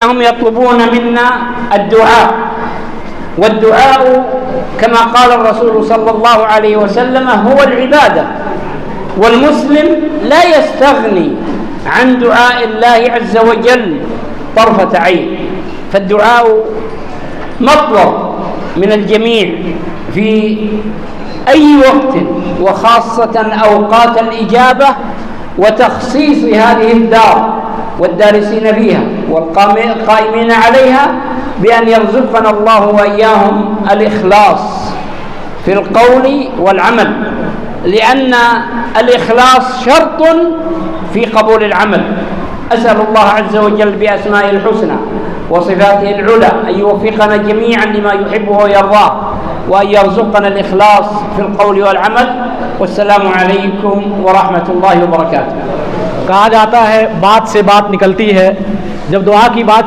أنهم يطلبون منا الدعاء، والدعاء كما قال الرسول صلى الله عليه وسلم هو العبادة، والمسلم لا يستغني عن دعاء الله عز وجل طرفة عين. فالدعاء مطلب من الجميع في أي وقت، وخاصة أوقات الإجابة وتخصيص هذه الدار والدارسين فيها والقائمين عليها بأن يرزقنا الله وإياهم الإخلاص في القول والعمل، لأن الإخلاص شرط في قبول العمل. أسأل الله عز وجل بأسمائه الحسنى وصفاته العلى أن يوفقنا جميعا لما يحبه ويرضاه، وأن يرزقنا الإخلاص في القول والعمل. والسلام عليكم ورحمة الله وبركاته। कहा जाता है बात से बात निकलती है। जब दुआ की बात